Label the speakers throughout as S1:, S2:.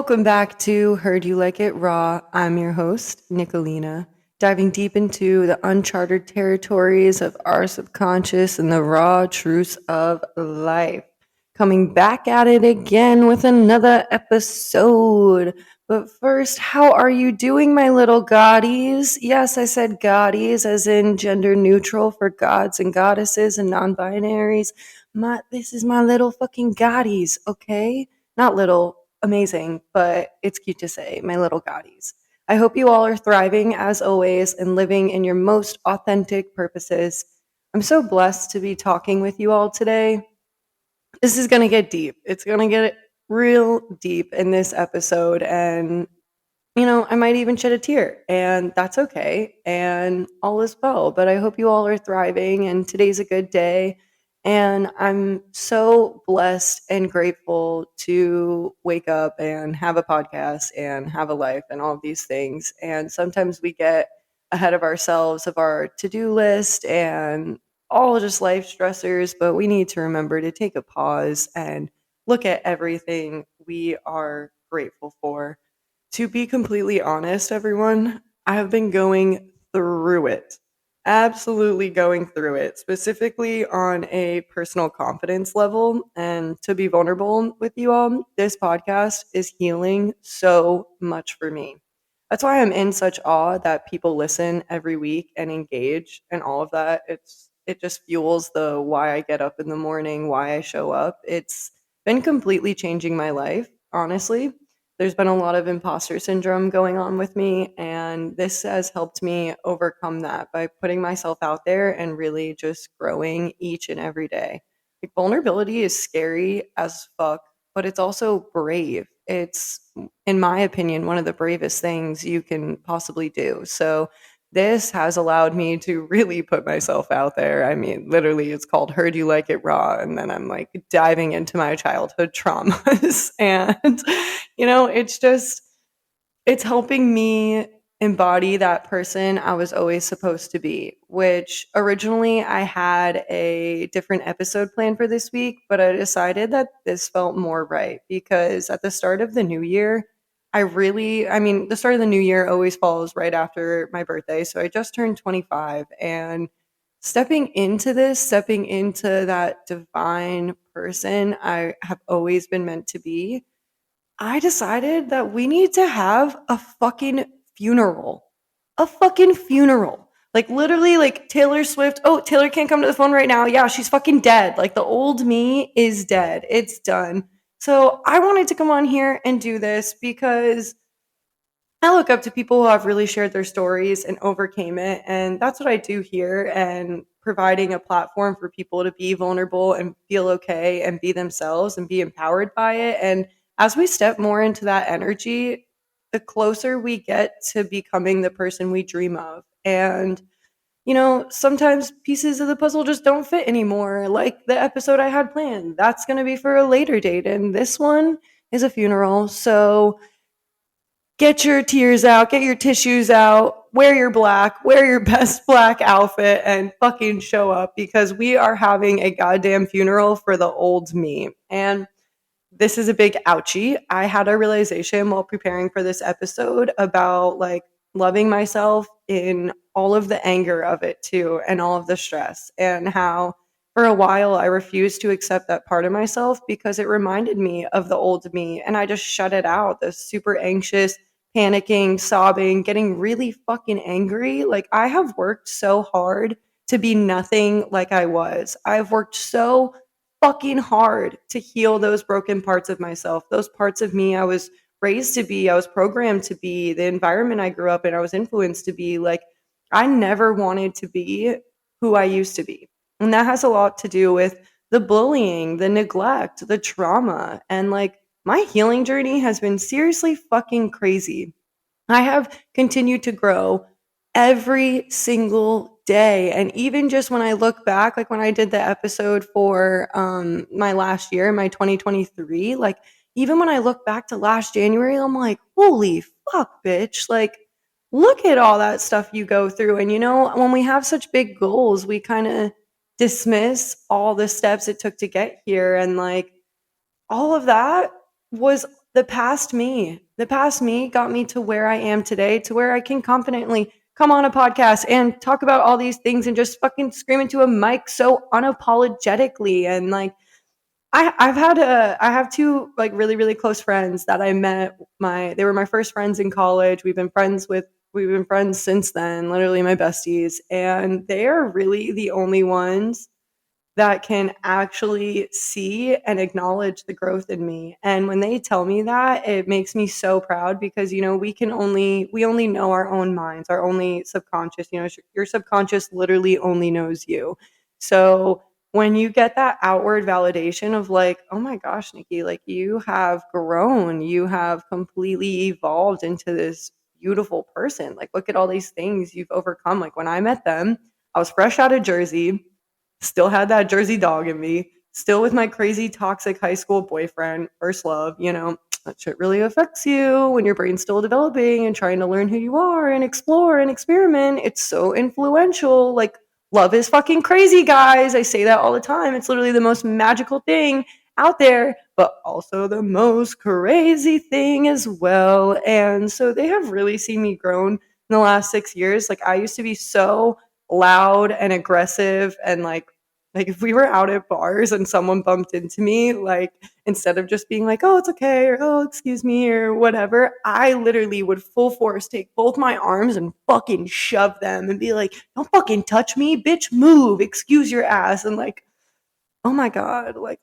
S1: Welcome back to Heard You Like It Raw. I'm your host, Nicolina, diving deep into the uncharted territories of our subconscious and the raw truths of life. Coming back at it again with another episode. But first, how are you doing, my little goddies? Yes, I said goddies, as in gender neutral for gods and goddesses and non binaries. This is my little fucking goddies, okay? Not little, amazing, but it's cute to say, my little goddies. I hope you all are thriving as always and living in your most authentic purposes. I'm so blessed to be talking with you all today. This is going to get deep. It's going to get real deep in this episode. And, I might even shed a tear, and that's okay. And all is well. But I hope you all are thriving, and today's a good day. And I'm so blessed and grateful to wake up and have a podcast and have a life and all of these things. And sometimes we get ahead of ourselves of our to-do list and all just life stressors, but we need to remember to take a pause and look at everything we are grateful for. To be completely honest, everyone, I have been going through it. Absolutely going through it, specifically on a personal confidence level. And to be vulnerable with you all, this podcast is healing so much for me. That's why I'm in such awe that people listen every week and engage and all of that. It just fuels the why I get up in the morning, why I show up. It's been completely changing my life, honestly. There's been a lot of imposter syndrome going on with me, and this has helped me overcome that by putting myself out there and really just growing each and every day. Like, vulnerability is scary as fuck, but it's also brave. It's, in my opinion, one of the bravest things you can possibly do. So this has allowed me to really put myself out there. I mean, literally, it's called Heard You Like It Raw. And then I'm like diving into my childhood traumas. And, it's helping me embody that person I was always supposed to be, which originally I had a different episode planned for this week, but I decided that this felt more right because at the start of the new year, the start of the new year always falls right after my birthday. So I just turned 25, and stepping into that divine person I have always been meant to be, I decided that we need to have a fucking funeral. A fucking funeral. Like, literally, like Taylor Swift. Oh, Taylor can't come to the phone right now. Yeah, she's fucking dead. Like, the old me is dead. It's done. So I wanted to come on here and do this because I look up to people who have really shared their stories and overcame it. And that's what I do here, and providing a platform for people to be vulnerable and feel okay and be themselves and be empowered by it. And as we step more into that energy, the closer we get to becoming the person we dream of. And, sometimes pieces of the puzzle just don't fit anymore. Like the episode I had planned, that's going to be for a later date. And this one is a funeral. So, get your tears out, get your tissues out, wear your black, wear your best black outfit, and fucking show up because we are having a goddamn funeral for the old me. And this is a big ouchie. I had a realization while preparing for this episode about like loving myself in all of the anger of it too, and all of the stress, and how for a while I refused to accept that part of myself because it reminded me of the old me, and I just shut it out. The super anxious, panicking, sobbing, getting really fucking angry. Like, I have worked so hard to be nothing like I was. I've worked so fucking hard to heal those broken parts of myself, those parts of me I was raised to be, I was programmed to be, the environment I grew up in, I was influenced to be. Like, I never wanted to be who I used to be. And that has a lot to do with the bullying, the neglect, the trauma. And like, my healing journey has been seriously fucking crazy. I have continued to grow every single day. And even just when I look back, like when I did the episode for my last year, my 2023, like even when I look back to last January, I'm like, holy fuck, bitch. Like, look at all that stuff you go through. And when we have such big goals, we kind of dismiss all the steps it took to get here. And like, all of that was the past me got me to where I am today, to where I can confidently come on a podcast and talk about all these things and just fucking scream into a mic so unapologetically. And like, I have two like really really close friends that I met. They were my first friends in college. We've been friends since then, literally my besties, and they are really the only ones that can actually see and acknowledge the growth in me. And when they tell me that, it makes me so proud because, we only know our own minds, our only subconscious, your subconscious literally only knows you. So when you get that outward validation of like, oh my gosh, Nikki, like you have grown, you have completely evolved into this beautiful person. Like, look at all these things you've overcome. Like when I met them, I was fresh out of Jersey, still had that Jersey dog in me, still with my crazy toxic high school boyfriend, first love, that shit really affects you when your brain's still developing and trying to learn who you are and explore and experiment. It's so influential. Like, love is fucking crazy, guys. I say that all the time. It's literally the most magical thing out there, but also the most crazy thing as well. And so they have really seen me grown in the last 6 years. Like, I used to be so loud and aggressive and like if we were out at bars and someone bumped into me, like instead of just being like, "Oh, it's okay," or "Oh, excuse me," or whatever, I literally would full force take both my arms and fucking shove them and be like, "Don't fucking touch me, bitch, move, excuse your ass." And like, oh my god, like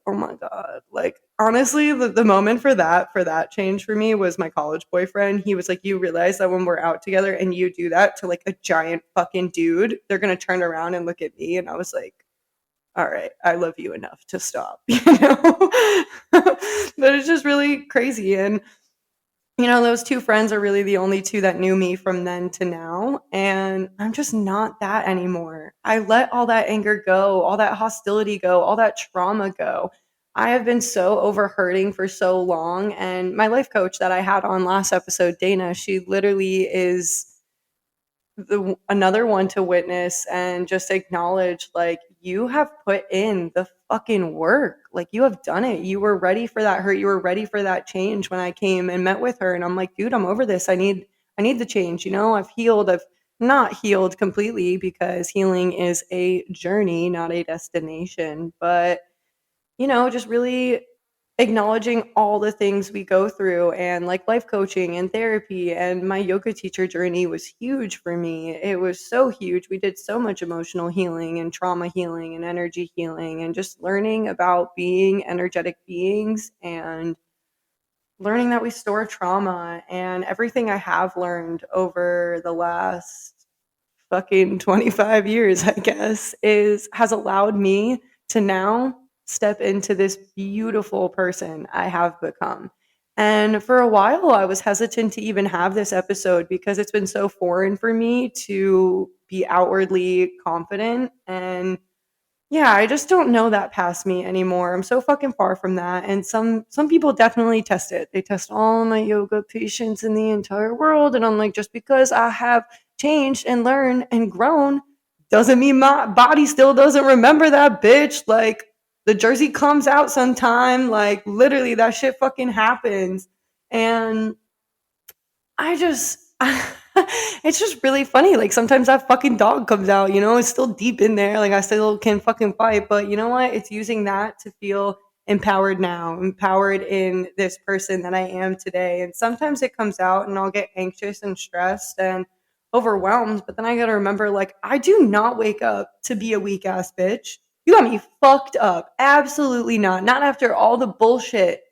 S1: honestly, the moment for that change for me was my college boyfriend. He was like, "You realize that when we're out together and you do that to like a giant fucking dude, they're gonna turn around and look at me." And I was like, all right, I love you enough to stop, but it's just really crazy. And, those two friends are really the only two that knew me from then to now. And I'm just not that anymore. I let all that anger go, all that hostility go, all that trauma go. I have been so over hurting for so long. And my life coach that I had on last episode, Dana, she literally is another one to witness and just acknowledge like you have put in the fucking work, like you have done it, you were ready for that hurt, you were ready for that change when I came and met with her. And I'm like, dude, I'm over this. I need the change. I've not healed completely because healing is a journey, not a destination, but just really acknowledging all the things we go through, and like life coaching and therapy and my yoga teacher journey was huge for me. It was so huge. We did so much emotional healing and trauma healing and energy healing and just learning about being energetic beings and learning that we store trauma. And everything I have learned over the last fucking 25 years, I guess, is has allowed me to now step into this beautiful person I have become. And for a while, I was hesitant to even have this episode because it's been so foreign for me to be outwardly confident. And yeah, I just don't know that past me anymore. I'm so fucking far from that. And some people definitely test it. They test all my yoga patients in the entire world. And I'm like, just because I have changed and learned and grown doesn't mean my body still doesn't remember that bitch. Like the jersey comes out sometime. Like literally that shit fucking happens. And I just it's just really funny. Like sometimes that fucking dog comes out, it's still deep in there. Like I still can fucking fight, but you know what? It's using that to feel empowered now, empowered in this person that I am today. And sometimes it comes out and I'll get anxious and stressed and overwhelmed, but then I got to remember like I do not wake up to be a weak ass bitch. You got me fucked up. Absolutely not. Not after all the bullshit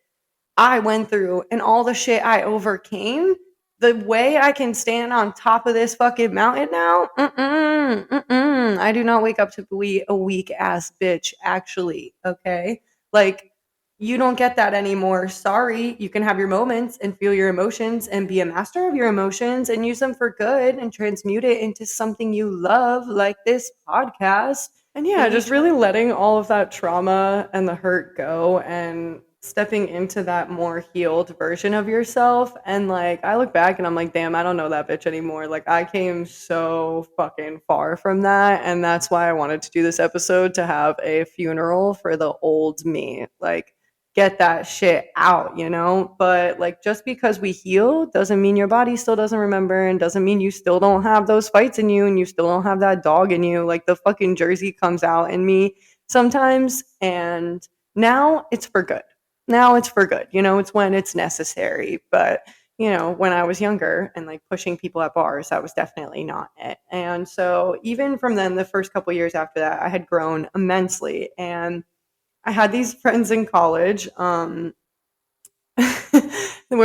S1: I went through and all the shit I overcame, the way I can stand on top of this fucking mountain now, I do not wake up to be a weak ass bitch, actually. Okay. Like, you don't get that anymore. Sorry. You can have your moments and feel your emotions and be a master of your emotions and use them for good and transmute it into something you love, like this podcast. And yeah, just really letting all of that trauma and the hurt go and stepping into that more healed version of yourself. And like, I look back and I'm like, damn, I don't know that bitch anymore. Like, I came so fucking far from that. And that's why I wanted to do this episode, to have a funeral for the old me. Like, get that shit out, you know? But like just because we heal doesn't mean your body still doesn't remember and doesn't mean you still don't have those fights in you and you still don't have that dog in you. Like the fucking Jersey comes out in me sometimes, and now it's for good. Now it's for good. You know, it's when it's necessary. But you know, when I was younger and like pushing people at bars, that was definitely not it. And so even from then, the first couple years after that, I had grown immensely. And I had these friends in college, where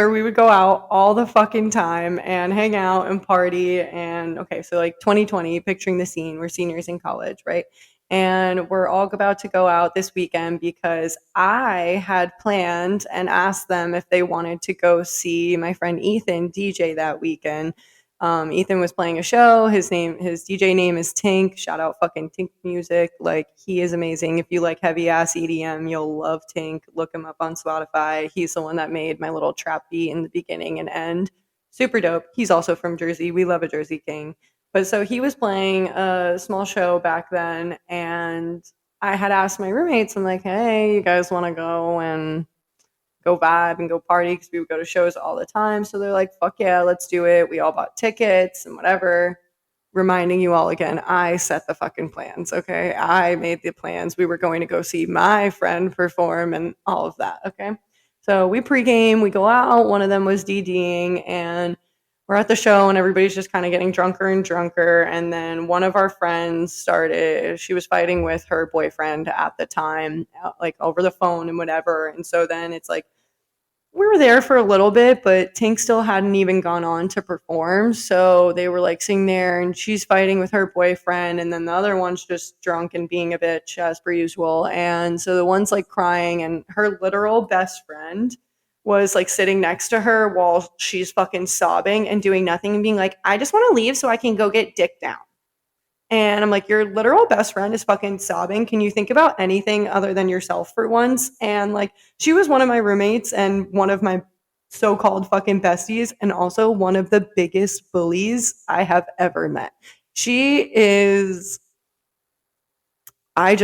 S1: we would go out all the fucking time and hang out and party. And okay, so like 2020, picturing the scene, we're seniors in college, right? And we're all about to go out this weekend because I had planned and asked them if they wanted to go see my friend Ethan DJ that weekend. Ethan was playing a show. His DJ name is Tink. Shout out fucking Tink Music. Like, he is amazing. If you like heavy ass EDM, you'll love Tink. Look him up on Spotify. He's the one that made my little trap beat in the beginning and end. Super dope. He's also from Jersey. We love a Jersey King. But so he was playing a small show back then, and I had asked my roommates, I'm like, hey, you guys want to go and go vibe and go party, because we would go to shows all the time. So they're like, fuck yeah, let's do it. We all bought tickets and whatever. Reminding you all again, I set the fucking plans, okay? I made the plans. We were going to go see my friend perform and all of that, okay? So we pregame, we go out. One of them was DDing, and we're at the show, and everybody's just kind of getting drunker and drunker. And then one of our friends she was fighting with her boyfriend at the time, like over the phone and whatever. And so then it's like, we were there for a little bit, but Tink still hadn't even gone on to perform. So they were like sitting there, and she's fighting with her boyfriend, and then the other one's just drunk and being a bitch as per usual. And so the one's like crying, and her literal best friend was like sitting next to her while she's fucking sobbing and doing nothing and being like, I just want to leave so I can go get dick down. And I'm like, your literal best friend is fucking sobbing. Can you think about anything other than yourself for once? And like, she was one of my roommates and one of my so-called fucking besties, and also one of the biggest bullies I have ever met. She is I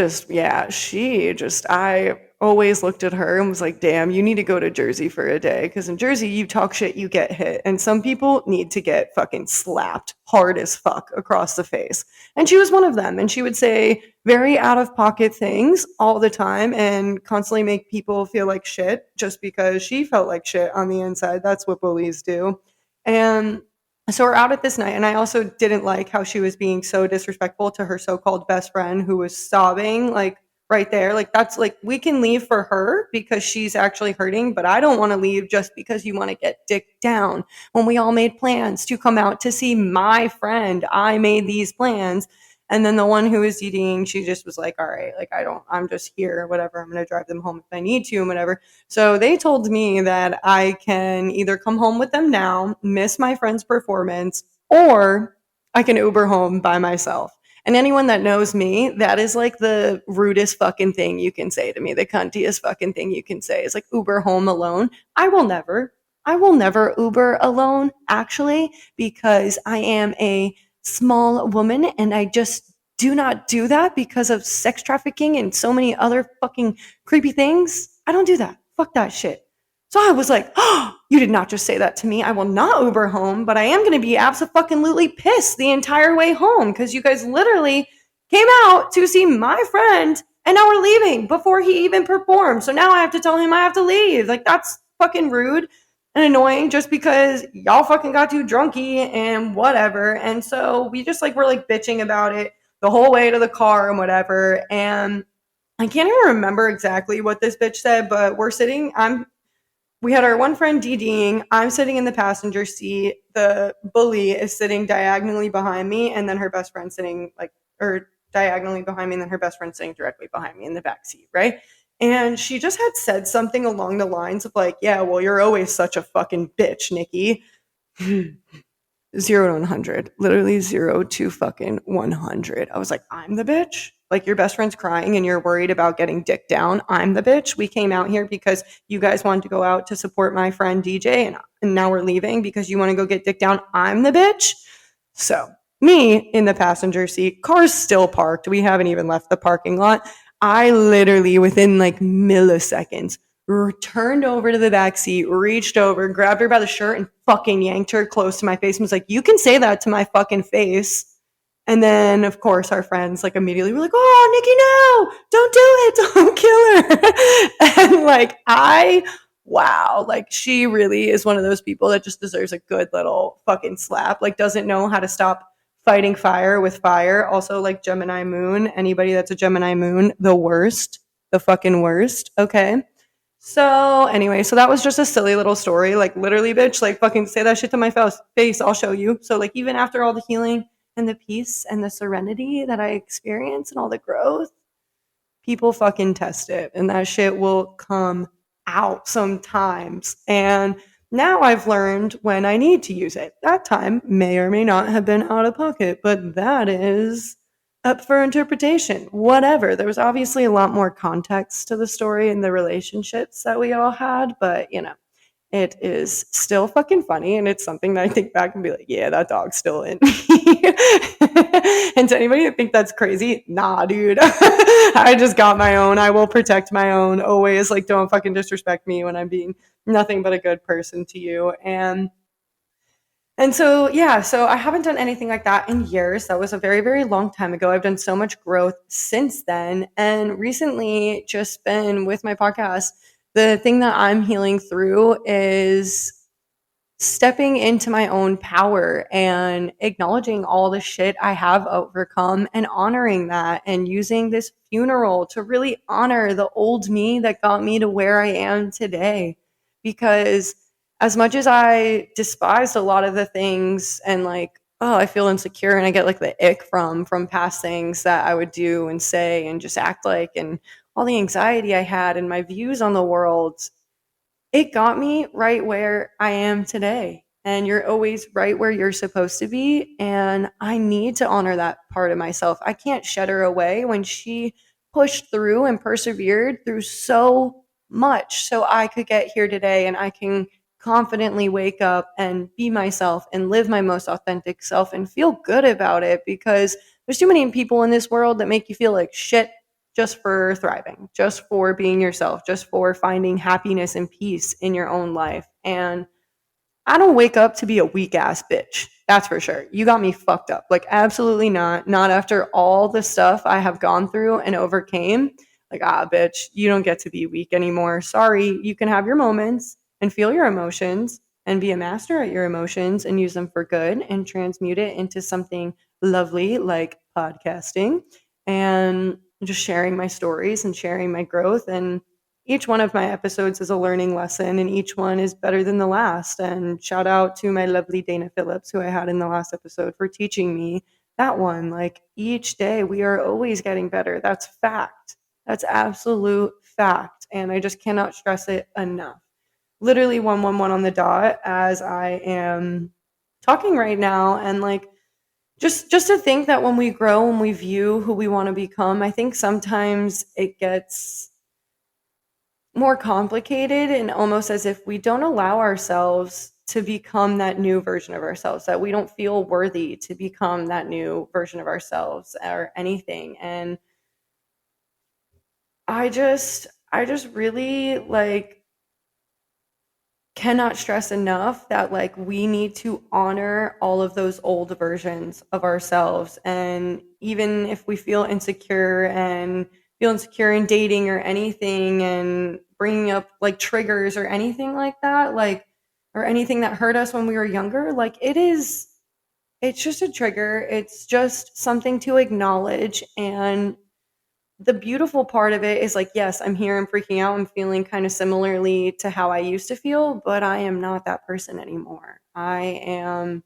S1: always looked at her and was like, damn, you need to go to Jersey for a day. Because in Jersey, you talk shit, you get hit. And some people need to get fucking slapped hard as fuck across the face. And she was one of them. And she would say very out of pocket things all the time and constantly make people feel like shit just because she felt like shit on the inside. That's what bullies do. And so we're out at this night, and I also didn't like how she was being so disrespectful to her so-called best friend who was sobbing, like, right there. Like, that's like, we can leave for her because she's actually hurting, but I don't want to leave just because you want to get dick down. When we all made plans to come out to see my friend, I made these plans. And then the one who was eating, she just was like, all right, like, I'm just here, whatever. I'm going to drive them home if I need to and whatever. So they told me that I can either come home with them now, miss my friend's performance, or I can Uber home by myself. And anyone that knows me, that is like the rudest fucking thing you can say to me. The cuntiest fucking thing you can say is like Uber home alone. I will never Uber alone, actually, because I am a small woman and I just do not do that because of sex trafficking and so many other fucking creepy things. I don't do that. Fuck that shit. So I was like, oh, you did not just say that to me. I will not Uber home, but I am going to be absolutely pissed the entire way home because you guys literally came out to see my friend and now we're leaving before he even performed. So now I have to tell him I have to leave. Like, that's fucking rude and annoying just because y'all fucking got too drunky and whatever. And so we just like, we're like bitching about it the whole way to the car and whatever. And I can't even remember exactly what this bitch said, but we had our one friend DDing. I'm sitting in the passenger seat. The bully is sitting diagonally behind me, and then her best friend diagonally behind me, and then her best friend sitting directly behind me in the back seat, right? And she just had said something along the lines of like, yeah, well, you're always such a fucking bitch, Nikki. 0 to 100. Literally 0 to fucking 100. I was like, I'm the bitch? Like, your best friend's crying and you're worried about getting dick down. I'm the bitch. We came out here because you guys wanted to go out to support my friend DJ, and now we're leaving because you want to go get dick down. I'm the bitch. So me in the passenger seat, car's still parked. We haven't even left the parking lot. I literally, within like milliseconds, turned over to the back seat, reached over, grabbed her by the shirt, and fucking yanked her close to my face and was like, you can say that to my fucking face. And then, of course, our friends like immediately were like, oh, Nikki, no, don't do it. Don't kill her. And like, wow, like she really is one of those people that just deserves a good little fucking slap. Like, doesn't know how to stop fighting fire with fire. Also, like Gemini moon, anybody that's a Gemini moon, the worst, the fucking worst. Okay. So anyway, so that was just a silly little story. Like literally, bitch, like fucking say that shit to my face. I'll show you. So like even after all the healing and the peace and the serenity that I experience and all the growth, people fucking test it and that shit will come out sometimes. And now I've learned when I need to use it. That time may or may not have been out of pocket, but that is up for interpretation. Whatever. There was obviously a lot more context to the story and the relationships that we all had, but you know, it is still fucking funny, and it's something that I think back and be like, yeah, that dog's still in me. And to anybody that think that's crazy, nah, dude. I just got my own. I will protect my own. Always, like, don't fucking disrespect me when I'm being nothing but a good person to you. And so, yeah, so I haven't done anything like that in years. That was a very, very long time ago. I've done so much growth since then. And recently, just been with my podcast, the thing that I'm healing through is stepping into my own power and acknowledging all the shit I have overcome and honoring that and using this funeral to really honor the old me that got me to where I am today. Because as much as I despised a lot of the things and like, oh, I feel insecure and I get like the ick from past things that I would do and say and just act like, and all the anxiety I had and my views on the world, it got me right where I am today. And you're always right where you're supposed to be. And I need to honor that part of myself. I can't shed her away when she pushed through and persevered through so much so I could get here today and I can confidently wake up and be myself and live my most authentic self and feel good about it, because there's too many people in this world that make you feel like shit just for thriving, just for being yourself, just for finding happiness and peace in your own life. And I don't wake up to be a weak ass bitch. That's for sure. You got me fucked up. Like, absolutely not. Not after all the stuff I have gone through and overcame. Like, bitch, you don't get to be weak anymore. Sorry. You can have your moments and feel your emotions and be a master at your emotions and use them for good and transmute it into something lovely like podcasting and just sharing my stories and sharing my growth. And each one of my episodes is a learning lesson, and each one is better than the last. And shout out to my lovely Dana Phillips, who I had in the last episode, for teaching me that one. Like, each day we are always getting better. That's fact. That's absolute fact. And I just cannot stress it enough. Literally 111 on the dot as I am talking right now. And like, just to think that when we grow and we view who we want to become, I think sometimes it gets more complicated, and almost as if we don't allow ourselves to become that new version of ourselves, that we don't feel worthy to become that new version of ourselves or anything. And I just really like cannot stress enough that like we need to honor all of those old versions of ourselves. And even if we feel insecure in dating or anything and bringing up like triggers or anything like that, like, or anything that hurt us when we were younger, like it's just a trigger. It's just something to acknowledge. And the beautiful part of it is like, yes, I'm here, I'm freaking out, I'm feeling kind of similarly to how I used to feel, but I am not that person anymore. I am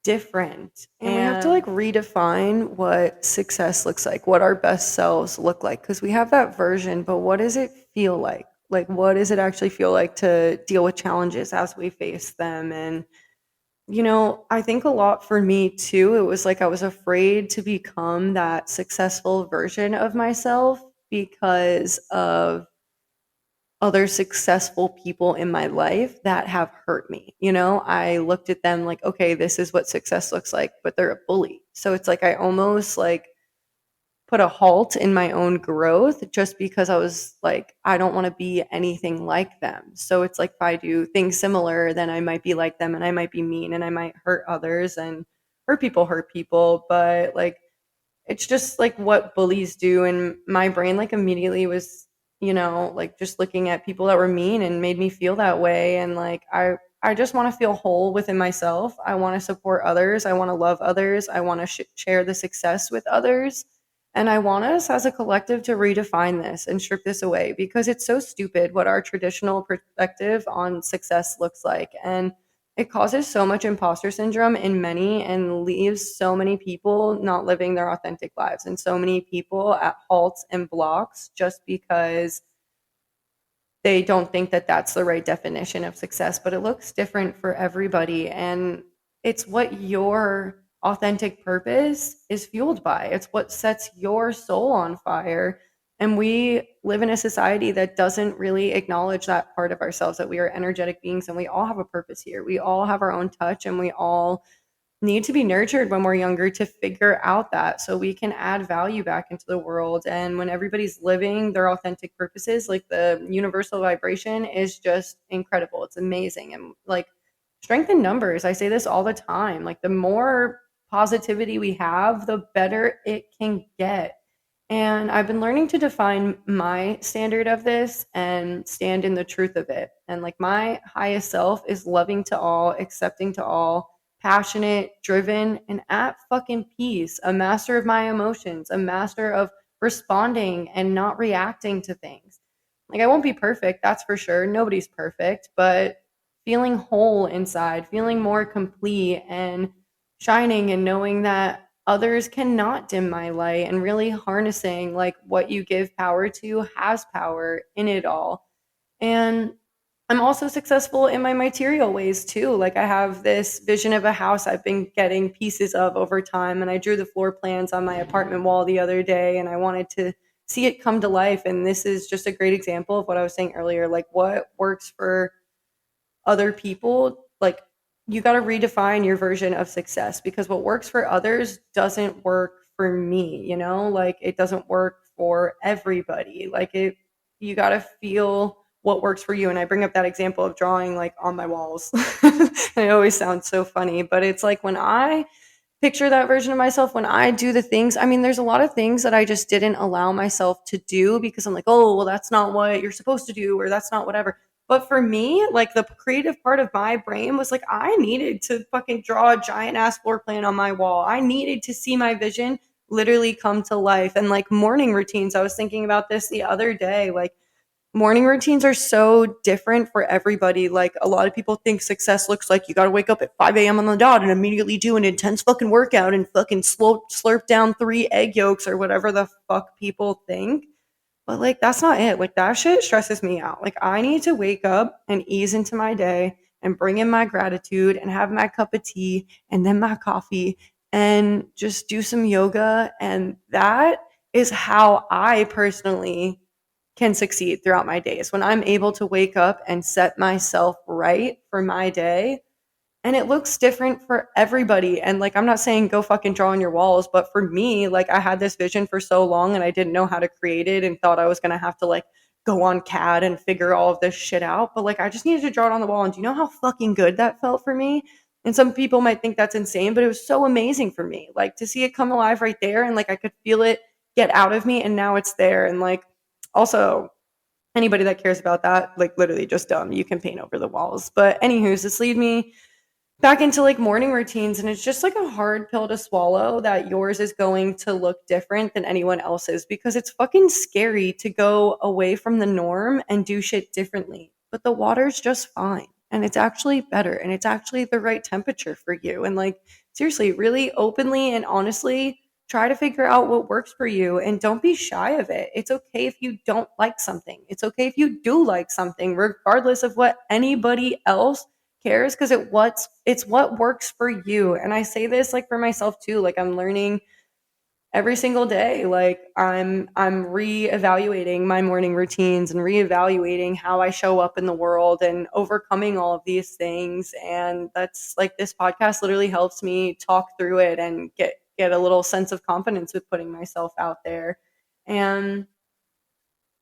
S1: different. And we have to like redefine what success looks like, what our best selves look like, because we have that version, but what does it feel like? Like, what does it actually feel like to deal with challenges as we face them? And I think a lot for me too, it was like I was afraid to become that successful version of myself because of other successful people in my life that have hurt me. I looked at them like, okay, this is what success looks like, but they're a bully. So it's like I almost like put a halt in my own growth just because I was like, I don't want to be anything like them. So it's like if I do things similar, then I might be like them and I might be mean and I might hurt others, and hurt people. But like it's just like what bullies do, and my brain like immediately was, like just looking at people that were mean and made me feel that way. And like I just want to feel whole within myself. I want to support others. I want to love others. I want to share the success with others. And I want us as a collective to redefine this and strip this away, because it's so stupid what our traditional perspective on success looks like. And it causes so much imposter syndrome in many and leaves so many people not living their authentic lives, and so many people at halts and blocks just because they don't think that that's the right definition of success. But it looks different for everybody, and it's what your authentic purpose is fueled by. It's what sets your soul on fire. And we live in a society that doesn't really acknowledge that part of ourselves, that we are energetic beings and we all have a purpose here. We all have our own touch, and we all need to be nurtured when we're younger to figure out that, so we can add value back into the world. And when everybody's living their authentic purposes, like the universal vibration is just incredible. It's amazing. And like strength in numbers, I say this all the time, like the more positivity we have, the better it can get. And I've been learning to define my standard of this and stand in the truth of it. And like my highest self is loving to all, accepting to all, passionate, driven, and at fucking peace, a master of my emotions, a master of responding and not reacting to things. Like I won't be perfect, that's for sure. Nobody's perfect, but feeling whole inside, feeling more complete and shining, and knowing that others cannot dim my light, and really harnessing like what you give power to has power in it all. And I'm also successful in my material ways too. Like I have this vision of a house I've been getting pieces of over time, and I drew the floor plans on my apartment wall the other day, and I wanted to see it come to life. And this is just a great example of what I was saying earlier, like what works for other people, like you got to redefine your version of success, because what works for others doesn't work for me, like it doesn't work for everybody. Like you got to feel what works for you. And I bring up that example of drawing like on my walls. It always sounds so funny, but it's like when I picture that version of myself, when I do the things, I mean, there's a lot of things that I just didn't allow myself to do because I'm like, oh, well, that's not what you're supposed to do, or that's not whatever. But for me, like the creative part of my brain was like, I needed to fucking draw a giant ass floor plan on my wall. I needed to see my vision literally come to life. And like morning routines, I was thinking about this the other day. Like morning routines are so different for everybody. Like a lot of people think success looks like you got to wake up at 5 a.m. on the dot and immediately do an intense fucking workout and fucking slurp down 3 egg yolks or whatever the fuck people think. But like that's not it. Like that shit stresses me out. Like I need to wake up and ease into my day and bring in my gratitude and have my cup of tea and then my coffee and just do some yoga. And that is how I personally can succeed throughout my days. When I'm able to wake up and set myself right for my day, and it looks different for everybody. And like I'm not saying go fucking draw on your walls, but for me, like I had this vision for so long and I didn't know how to create it and thought I was going to have to like go on CAD and figure all of this shit out. But like I just needed to draw it on the wall, and do you know how fucking good that felt for me? And some people might think that's insane, but it was so amazing for me, like to see it come alive right there, and like I could feel it get out of me, and now it's there. And like also, anybody that cares about that, like literally just dumb. You can paint over the walls. But anywho, this lead me back into like morning routines, and it's just like a hard pill to swallow that yours is going to look different than anyone else's, because it's fucking scary to go away from the norm and do shit differently. But the water's just fine, and it's actually better, and it's actually the right temperature for you. And like seriously, really openly and honestly try to figure out what works for you, and don't be shy of it. It's okay if you don't like something. It's okay if you do like something, regardless of what anybody else cares, because it's what works for you. And I say this like for myself too. Like I'm learning every single day. Like I'm reevaluating my morning routines and reevaluating how I show up in the world and overcoming all of these things. And that's like this podcast literally helps me talk through it and get get a little sense of confidence with putting myself out there. And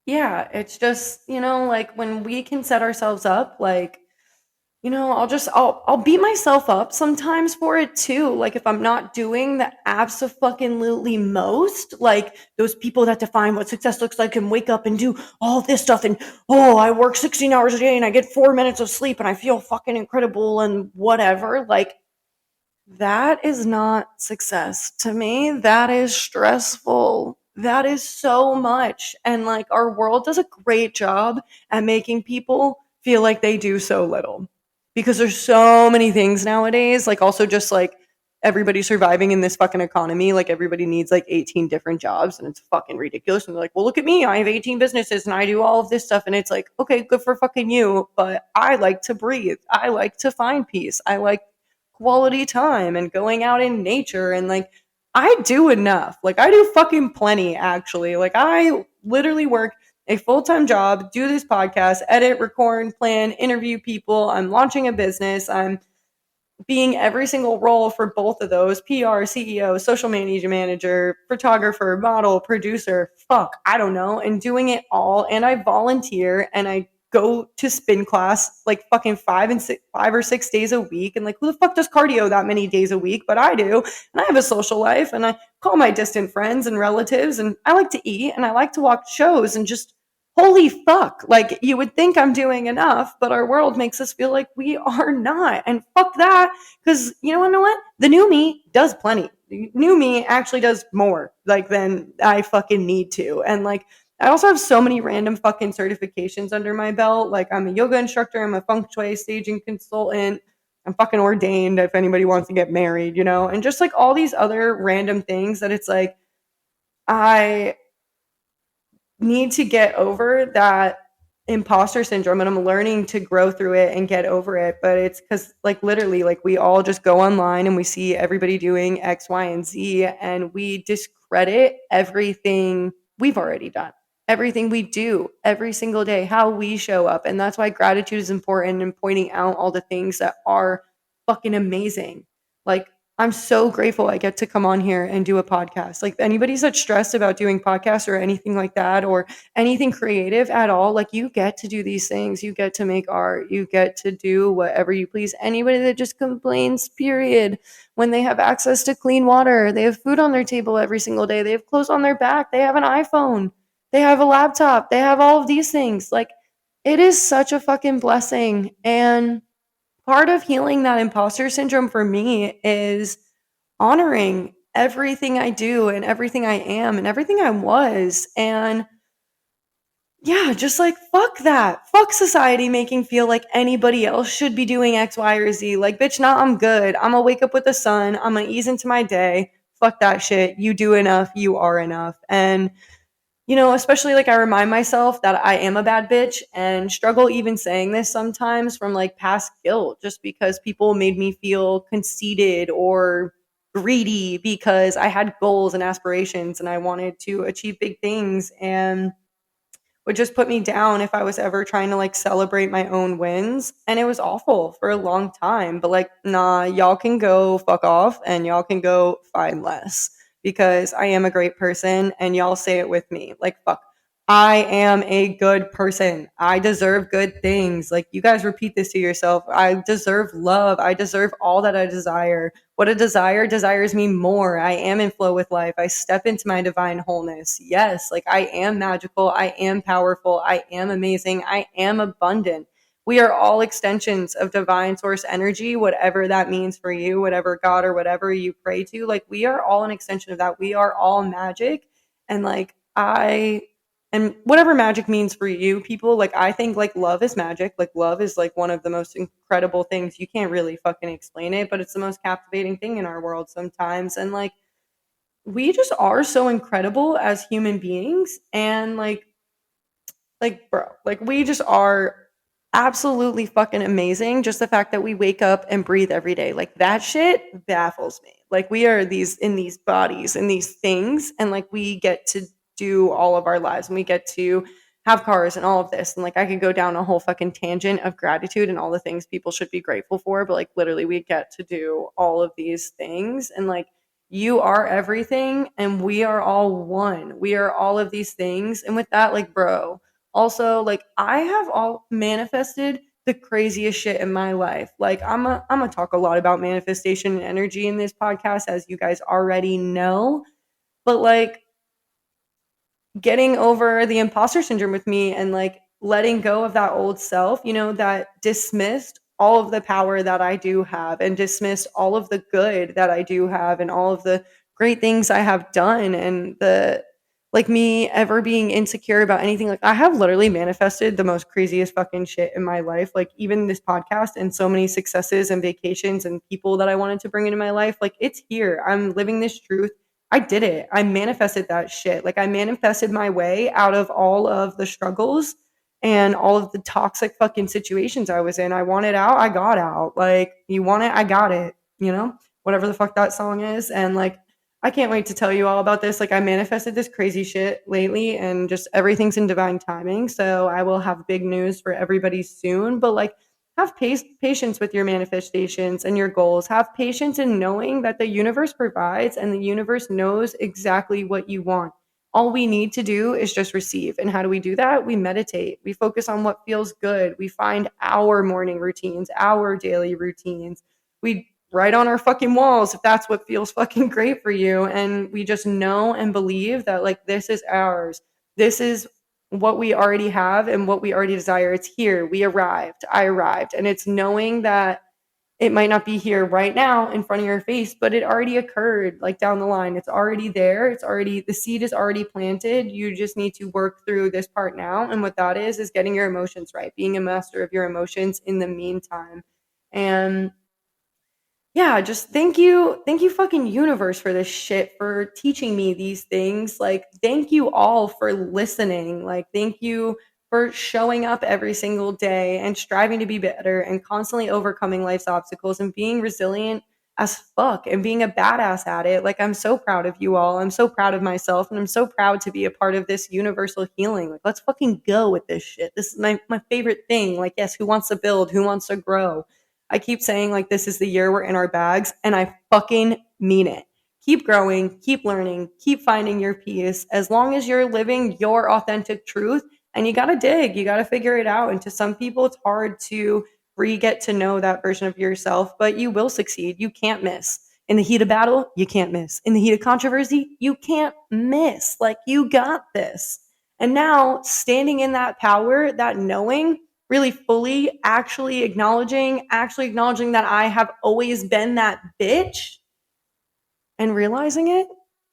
S1: yeah, it's just, like when we can set ourselves up, like, I'll beat myself up sometimes for it too. Like if I'm not doing the abso-fucking-lutely most, like those people that define what success looks like and wake up and do all this stuff and I work 16 hours a day and I get 4 minutes of sleep and I feel fucking incredible and whatever. Like that is not success to me. That is stressful. That is so much. And like our world does a great job at making people feel like they do so little because there's so many things nowadays. Like also just like everybody surviving in this fucking economy. Like everybody needs like 18 different jobs and it's fucking ridiculous. And they're like, well, look at me. I have 18 businesses and I do all of this stuff. And it's like, okay, good for fucking you. But I like to breathe. I like to find peace. I like quality time and going out in nature and like I do enough. Like I do fucking plenty actually. Like I literally work a full-time job, do this podcast, edit, record, plan, interview people. I'm launching a business. I'm being every single role for both of those PR, CEO, social media manager, photographer, model, producer, fuck, I don't know, and doing it all. And I volunteer and I go to spin class like fucking 5 or 6 days a week. And like, who the fuck does cardio that many days a week? But I do. And I have a social life and I call my distant friends and relatives and I like to eat and I like to watch shows and just holy fuck, like you would think I'm doing enough, but our world makes us feel like we are not. And fuck that, because you know what? The new me does plenty. The new me actually does more like than I fucking need to. And like I also have so many random fucking certifications under my belt. Like I'm a yoga instructor, I'm a feng shui staging consultant, I'm fucking ordained if anybody wants to get married, and just like all these other random things that it's like I need to get over that imposter syndrome and I'm learning to grow through it and get over it. But it's because like literally like we all just go online and we see everybody doing X, Y, and Z and we discredit everything we've already done. Everything we do every single day, how we show up. And that's why gratitude is important and pointing out all the things that are fucking amazing. Like I'm so grateful I get to come on here and do a podcast. Like anybody's that's stressed about doing podcasts or anything like that or anything creative at all, like you get to do these things. You get to make art. You get to do whatever you please. Anybody that just complains, period, when they have access to clean water, they have food on their table every single day, they have clothes on their back, they have an iPhone, they have a laptop, they have all of these things. Like it is such a fucking blessing. And part of healing that imposter syndrome for me is honoring everything I do and everything I am and everything I was. And yeah, just like fuck that. Fuck society making feel like anybody else should be doing X, Y, or Z. Like, bitch, nah, I'm good. I'm gonna wake up with the sun. I'm gonna ease into my day. Fuck that shit. You do enough. You are enough. And especially like I remind myself that I am a bad bitch and struggle even saying this sometimes from like past guilt just because people made me feel conceited or greedy because I had goals and aspirations and I wanted to achieve big things and would just put me down if I was ever trying to like celebrate my own wins. And it was awful for a long time. But like, nah, y'all can go fuck off and y'all can go find less because I am a great person and y'all say it with me. Like, fuck. I am a good person. I deserve good things. Like, you guys repeat this to yourself. I deserve love. I deserve all that I desire. What a desire desires me more. I am in flow with life. I step into my divine wholeness. Yes, like I am magical. I am powerful. I am amazing. I am abundant. We are all extensions of divine source energy, whatever that means for you, whatever God or whatever you pray to. Like we are all an extension of that. We are all magic. And like and whatever magic means for you people, like I think like love is magic. Like love is like one of the most incredible things. You can't really fucking explain it, but it's the most captivating thing in our world sometimes. And like we just are so incredible as human beings. And like bro, like we just are absolutely fucking amazing. Just the fact that we wake up and breathe every day, like that shit baffles me. Like we are these in these bodies and these things and like we get to do all of our lives and we get to have cars and all of this. And like I could go down a whole fucking tangent of gratitude and all the things people should be grateful for, but like literally we get to do all of these things. And like you are everything and we are all one. We are all of these things. And with that, like, bro, also, like, I have all manifested the craziest shit in my life. Like, I'm gonna talk a lot about manifestation and energy in this podcast, as you guys already know. But like, getting over the imposter syndrome with me and like letting go of that old self, that dismissed all of the power that I do have and dismissed all of the good that I do have and all of the great things I have done, and the like, me ever being insecure about anything. Like, I have literally manifested the most craziest fucking shit in my life. Like, even this podcast and so many successes and vacations and people that I wanted to bring into my life. Like, it's here. I'm living this truth. I did it. I manifested that shit. Like, I manifested my way out of all of the struggles and all of the toxic fucking situations I was in. I wanted out, I got out. Like, you want it, I got it, whatever the fuck that song is. And like, I can't wait to tell you all about this. Like, I manifested this crazy shit lately and just everything's in divine timing. So I will have big news for everybody soon. But like, have patience with your manifestations and your goals. Have patience in knowing that the universe provides and the universe knows exactly what you want. All we need to do is just receive. And how do we do that? We meditate. We focus on what feels good. We find our morning routines, our daily routines. We write on our fucking walls if that's what feels fucking great for you. And we just know and believe that, like, this is ours. This is what we already have and what we already desire. It's here. We arrived. I arrived. And it's knowing that it might not be here right now in front of your face, but it already occurred, like, down the line. It's already there. The seed is already planted. You just need to work through this part now. And what that is getting your emotions right, being a master of your emotions in the meantime. And yeah, just thank you fucking universe for this shit, for teaching me these things. Like, thank you all for listening. Like, thank you for showing up every single day and striving to be better and constantly overcoming life's obstacles and being resilient as fuck and being a badass at it. Like, I'm so proud of you all. I'm so proud of myself, and I'm so proud to be a part of this universal healing. Like, let's fucking go with this shit. This is my favorite thing. Like, yes, who wants to build? Who wants to grow? I keep saying, like, this is the year we're in our bags, and I fucking mean it. Keep growing, keep learning, keep finding your peace. As long as you're living your authentic truth, and you gotta dig, you gotta figure it out. And to some people, it's hard to get to know that version of yourself, but you will succeed. You can't miss. In the heat of battle, you can't miss. In the heat of controversy, you can't miss. Like, you got this. And now, standing in that power, that knowing, really fully actually acknowledging that I have always been that bitch, and realizing it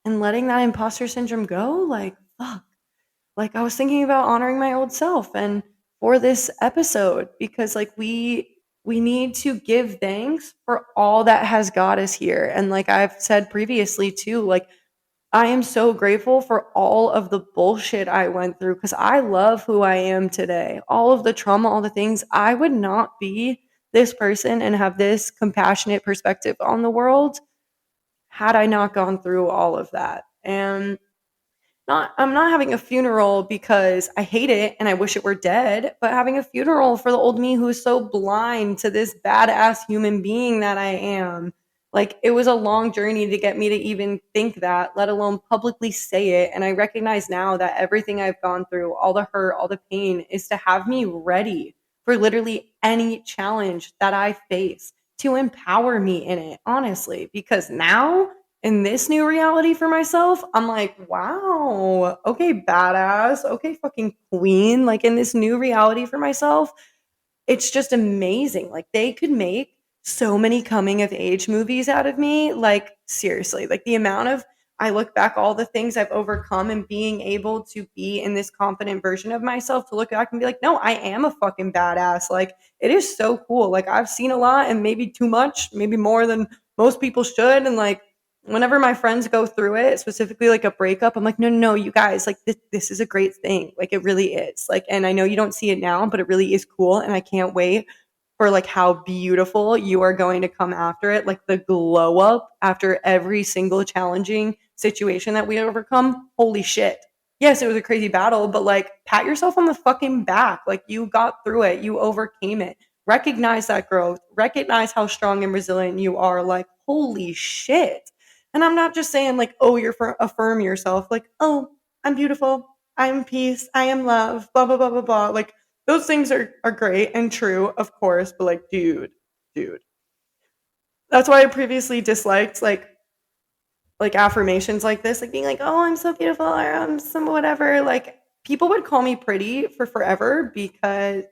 S1: and letting that imposter syndrome go. Like, fuck. Like, I was thinking about honoring my old self and for this episode, because like, we need to give thanks for all that has got us here. And like I've said previously too, like, I am so grateful for all of the bullshit I went through, because I love who I am today. All of the trauma, all the things, I would not be this person and have this compassionate perspective on the world had I not gone through all of that. And I'm not having a funeral because I hate it and I wish it were dead, but having a funeral for the old me who is so blind to this badass human being that I am. Like, it was a long journey to get me to even think that, let alone publicly say it. And I recognize now that everything I've gone through, all the hurt, all the pain, is to have me ready for literally any challenge that I face, to empower me in it, honestly, because now in this new reality for myself, I'm like, wow, okay, badass, okay, fucking queen. Like, in this new reality for myself, it's just amazing. Like, they could make so many coming of age movies out of me. Like, seriously, like, the amount of, I look back all the things I've overcome and being able to be in this confident version of myself, to look back and be like, no, I am a fucking badass. Like, it is so cool. Like, I've seen a lot, and maybe too much, maybe more than most people should. And like, whenever my friends go through it, specifically like a breakup, I'm like, no, no, no, you guys, like, this is a great thing. Like, it really is. Like, and I know you don't see it now, but it really is cool. And I can't wait for like how beautiful you are going to come after it. Like, the glow up after every single challenging situation that we overcome. Holy shit. Yes, it was a crazy battle, but like, pat yourself on the fucking back. Like, you got through it. You overcame it. Recognize that growth. Recognize how strong and resilient you are. Like, holy shit. And I'm not just saying like, oh, affirm yourself, like, oh, I'm beautiful, I'm peace, I am love, blah blah blah blah blah. Like those things are great and true, of course, but like, dude. That's why I previously disliked like affirmations like this, like being like, "Oh, I'm so beautiful," or "I'm some whatever." Like people would call me pretty for forever because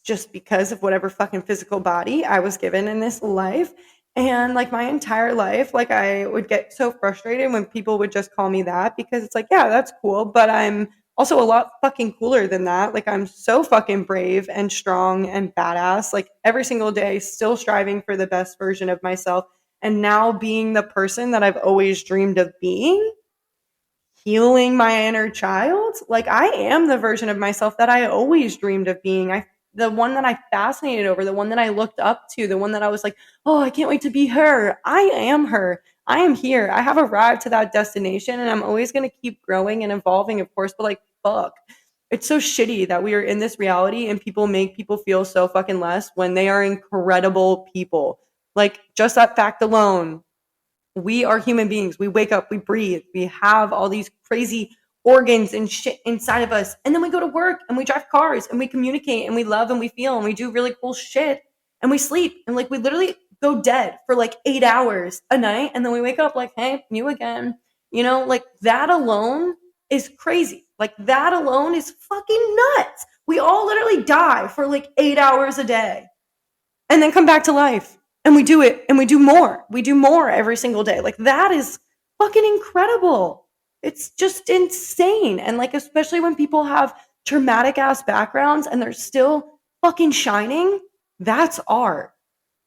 S1: just because of whatever fucking physical body I was given in this life. And like my entire life, like I would get so frustrated when people would just call me that because it's like, yeah, that's cool, but I'm also a lot fucking cooler than that. Like I'm so fucking brave and strong and badass, like every single day, still striving for the best version of myself. And now being the person that I've always dreamed of being, healing my inner child. Like I am the version of myself that I always dreamed of being. The one that I fascinated over, the one that I looked up to, the one that I was like, "Oh, I can't wait to be her." I am her. I am here. I have arrived to that destination and I'm always going to keep growing and evolving, of course, but like fuck. It's so shitty that we are in this reality and people make people feel so fucking less when they are incredible people. Like just that fact alone, we are human beings. We wake up, we breathe, we have all these crazy organs and shit inside of us. And then we go to work and we drive cars and we communicate and we love and we feel and we do really cool shit and we sleep and like we literally go dead for like 8 hours a night. And then we wake up like, hey, you again. You know, like that alone is crazy. Like that alone is fucking nuts. We all literally die for like 8 hours a day and then come back to life. And we do it and we do more. We do more every single day. Like that is fucking incredible. It's just insane. And like, especially when people have traumatic ass backgrounds and they're still fucking shining, that's art.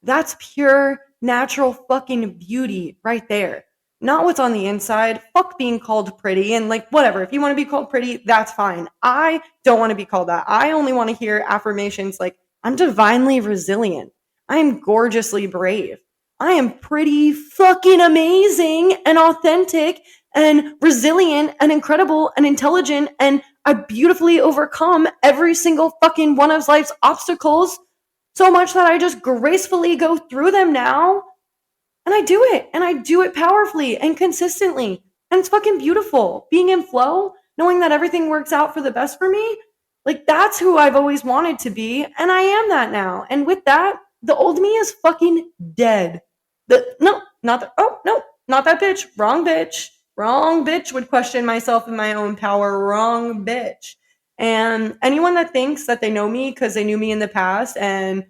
S1: That's pure natural fucking beauty right there. Not what's on the inside. Fuck being called pretty and like whatever. If you want to be called pretty, that's fine. I don't want to be called that. I only want to hear affirmations like I'm divinely resilient. I am gorgeously brave. I am pretty fucking amazing and authentic and resilient and incredible and intelligent and I beautifully overcome every single fucking one of life's obstacles so much that I just gracefully go through them now. And I do it. And I do it powerfully and consistently. And it's fucking beautiful. Being in flow, knowing that everything works out for the best for me, like that's who I've always wanted to be. And I am that now. And with that, the old me is fucking dead. Not that bitch. Wrong bitch. Wrong bitch would question myself and my own power. Wrong bitch. And anyone that thinks that they know me because they knew me in the past and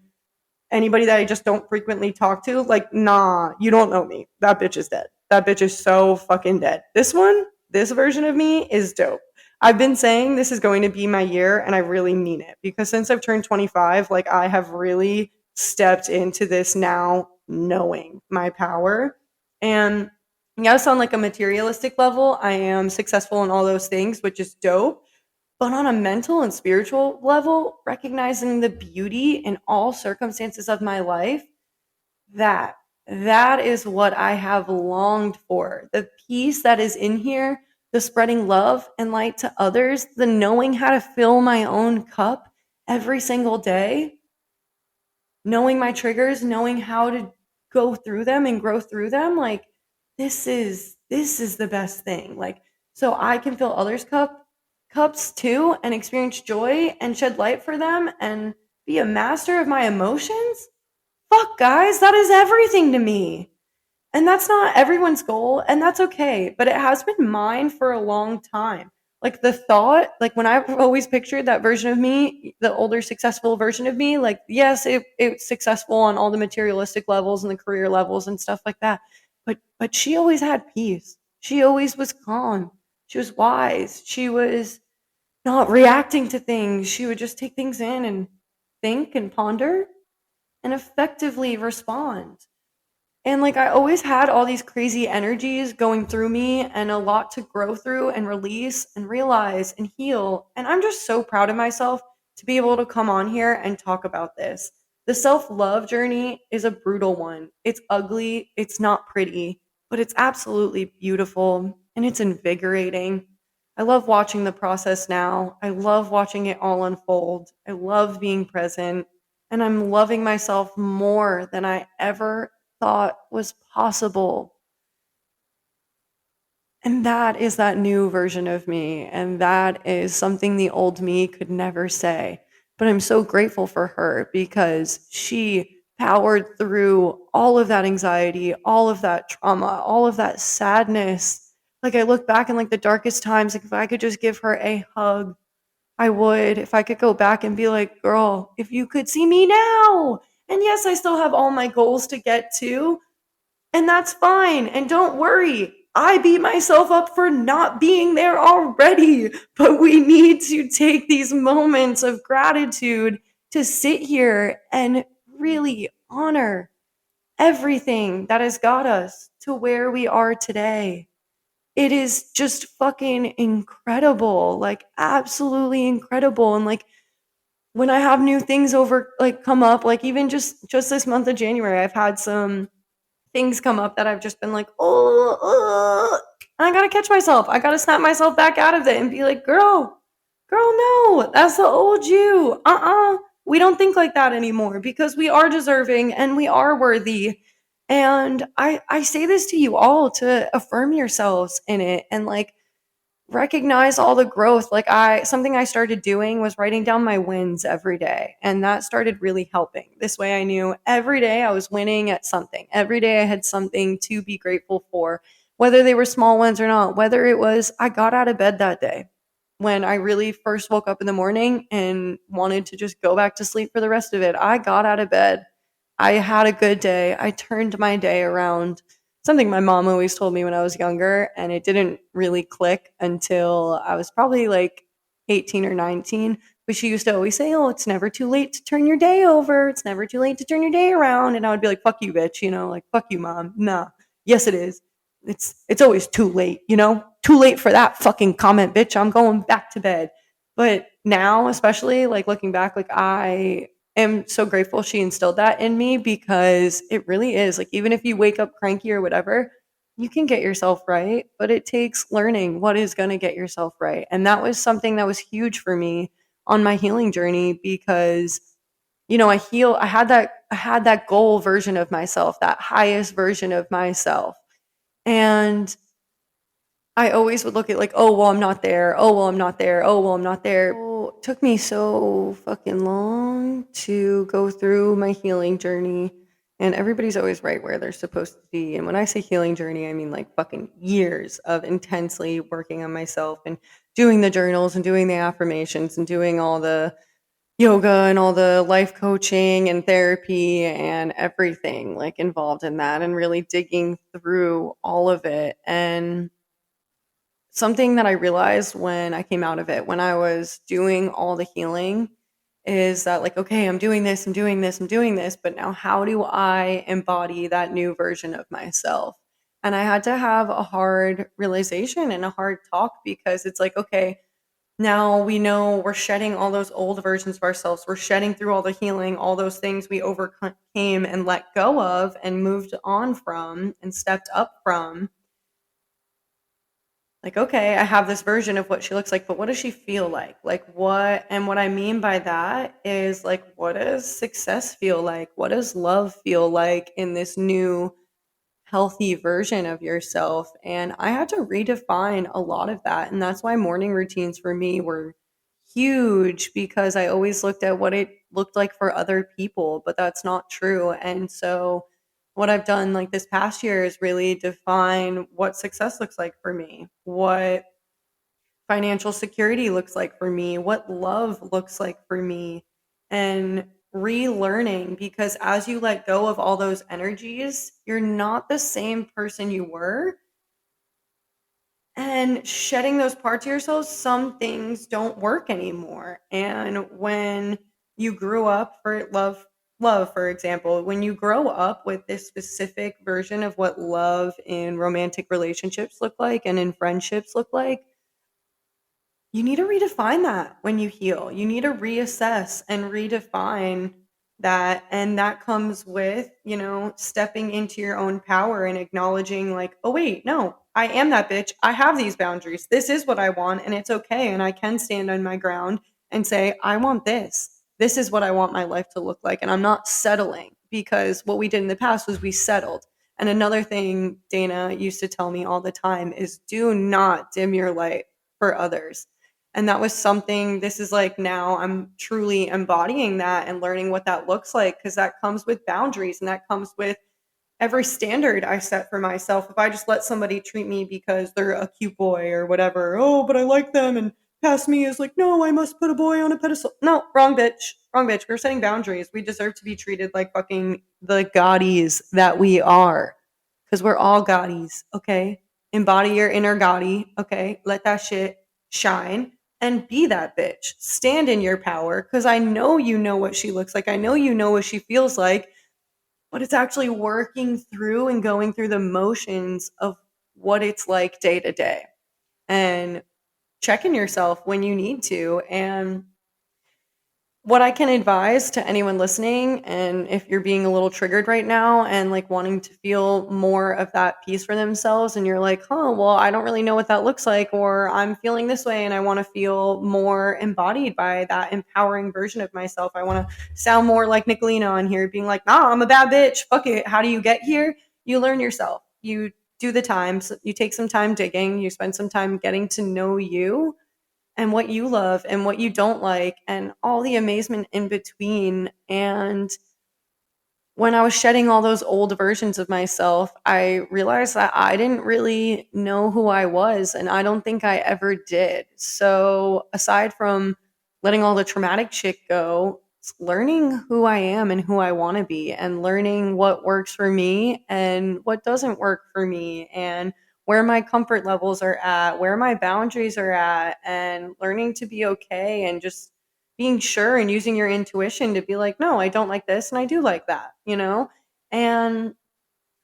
S1: anybody that I just don't frequently talk to, like, nah, you don't know me. That bitch is dead. That bitch is so fucking dead. This version of me is dope. I've been saying this is going to be my year, and I really mean it because since I've turned 25, like, I have really stepped into this now knowing my power. And yes, on like a materialistic level, I am successful in all those things, which is dope. But on a mental and spiritual level, recognizing the beauty in all circumstances of my life, that that is what I have longed for. The peace that is in here, the spreading love and light to others, the knowing how to fill my own cup every single day, knowing my triggers, knowing how to go through them and grow through them, like this is the best thing. Like so I can fill others' cups too and experience joy and shed light for them and be a master of my emotions. Fuck guys, that is everything to me. And that's not everyone's goal, and that's okay, but it has been mine for a long time. Like the thought, like when I've always pictured that version of me, the older successful version of me, like yes, it's successful on all the materialistic levels and the career levels and stuff like that. But she always had peace. She always was calm. She was wise. She was not reacting to things. She would just take things in and think and ponder and effectively respond. And like I always had all these crazy energies going through me and a lot to grow through and release and realize and heal. And I'm just so proud of myself to be able to come on here and talk about this. The self love journey is a brutal one. It's ugly, it's not pretty, but it's absolutely beautiful and it's invigorating. I love watching the process now. I love watching it all unfold. I love being present and I'm loving myself more than I ever thought was possible. And that is that new version of me. And that is something the old me could never say. But I'm so grateful for her because she powered through all of that anxiety, all of that trauma, all of that sadness. Like I look back in like the darkest times, like if I could just give her a hug, I would. If I could go back and be like, girl, if you could see me now. And yes, I still have all my goals to get to, and that's fine. And don't worry, I beat myself up for not being there already. But we need to take these moments of gratitude to sit here and really honor everything that has got us to where we are today. It is just fucking incredible, like absolutely incredible. And like when I have new things over like come up, like even just this month of January, I've had some things come up that I've just been like, oh, and I gotta catch myself. I gotta snap myself back out of it and be like, girl, no, that's the old you. We don't think like that anymore because we are deserving and we are worthy. And I say this to you all to affirm yourselves in it and like recognize all the growth. Like something I started doing was writing down my wins every day, and that started really helping. This way I knew every day I was winning at something. Every day I had something to be grateful for, whether they were small wins or not. Whether it was I got out of bed that day when I really first woke up in the morning and wanted to just go back to sleep for the rest of it. I got out of bed. I had a good day. I turned my day around. Something my mom always told me when I was younger, and it didn't really click until I was probably like 18 or 19. But she used to always say, "Oh, it's never too late to turn your day over. It's never too late to turn your day around." And I would be like, "Fuck you, bitch," like "Fuck you, mom." Nah, yes, it is. It's always too late, too late for that fucking comment, bitch. I'm going back to bed. But now, especially like looking back, like I am so grateful she instilled that in me because it really is like even if you wake up cranky or whatever, you can get yourself right, but it takes learning what is going to get yourself right. And that was something that was huge for me on my healing journey because I had that goal version of myself, that highest version of myself. And I always would look at like, oh, well, I'm not there. Oh, well, I'm not there. Oh, well, I'm not there. So, it took me so fucking long to go through my healing journey. And everybody's always right where they're supposed to be. And when I say healing journey, I mean like fucking years of intensely working on myself and doing the journals and doing the affirmations and doing all the yoga and all the life coaching and therapy and everything like involved in that and really digging through all of it. And something that I realized when I came out of it, when I was doing all the healing, is that like, okay, I'm doing this, I'm doing this, I'm doing this, but now how do I embody that new version of myself? And I had to have a hard realization and a hard talk because it's like, okay, now we know we're shedding all those old versions of ourselves. We're shedding through all the healing, all those things we overcame and let go of and moved on from and stepped up from. Like, okay, I have this version of what she looks like, but what does she feel like? Like, what I mean by that is like, what does success feel like? What does love feel like in this new healthy version of yourself? And I had to redefine a lot of that. And that's why morning routines for me were huge because I always looked at what it looked like for other people, but that's not true. And so what I've done like this past year is really define what success looks like for me, what financial security looks like for me, what love looks like for me, and relearning because as you let go of all those energies, you're not the same person you were. And shedding those parts of yourself, some things don't work anymore. And when you grew up for love, for example, when you grow up with this specific version of what love in romantic relationships look like and in friendships look like, you need to redefine that when you heal. You need to reassess and redefine that. And that comes with, stepping into your own power and acknowledging, like, oh, wait, no, I am that bitch. I have these boundaries. This is what I want. And it's okay. And I can stand on my ground and say, I want this. This is what I want my life to look like. And I'm not settling because what we did in the past was we settled. And another thing Dana used to tell me all the time is do not dim your light for others. And that was something, this is like now I'm truly embodying that and learning what that looks like, because that comes with boundaries and that comes with every standard I set for myself. If I just let somebody treat me because they're a cute boy or whatever, oh, but I like them, and past me is like, no, I must put a boy on a pedestal. No, wrong bitch. Wrong bitch. We're setting boundaries. We deserve to be treated like fucking the goddies that we are. Because we're all goddies, okay? Embody your inner goddie, okay? Let that shit shine and be that bitch. Stand in your power, because I know you know what she looks like. I know you know what she feels like, but it's actually working through and going through the motions of what it's like day to day and checking yourself when you need to. And what I can advise to anyone listening, and if you're being a little triggered right now and like wanting to feel more of that peace for themselves, and you're like, oh, well, I don't really know what that looks like, or I'm feeling this way and I want to feel more embodied by that empowering version of myself. I want to sound more like Nicolina on here, being like, nah, I'm a bad bitch. Fuck it. How do you get here? You learn yourself. You do the time. So you take some time digging. You spend some time getting to know you and what you love and what you don't like and all the amazement in between. And when I was shedding all those old versions of myself, I realized that I didn't really know who I was, and I don't think I ever did. So, aside from letting all the traumatic shit go, it's learning who I am and who I want to be, and learning what works for me and what doesn't work for me, and where my comfort levels are at, where my boundaries are at, and learning to be okay and just being sure and using your intuition to be like, no, I don't like this and I do like that, you know? And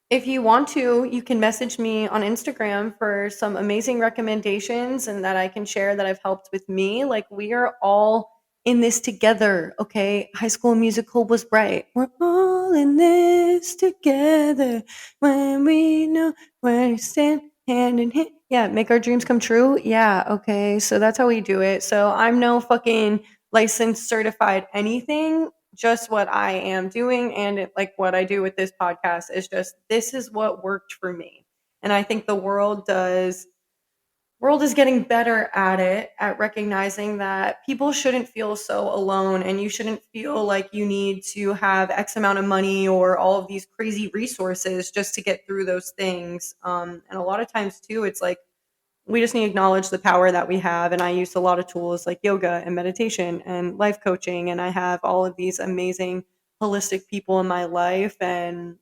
S1: if you want to, you can message me on Instagram for some amazing recommendations and that I can share that have helped with me. Like, we are all in this together, okay? High School Musical was right. We're all in this together when we know where to stand hand in hand. Yeah, make our dreams come true. Yeah, okay. So that's how we do it. So I'm no fucking licensed, certified anything, just what I am doing, and like what I do with this podcast is just, this is what worked for me. And I think the world is getting better at it, at recognizing that people shouldn't feel so alone, and you shouldn't feel like you need to have X amount of money or all of these crazy resources just to get through those things. And a lot of times too, it's like we just need to acknowledge the power that we have. And I use a lot of tools like yoga and meditation and life coaching. And I have all of these amazing holistic people in my life and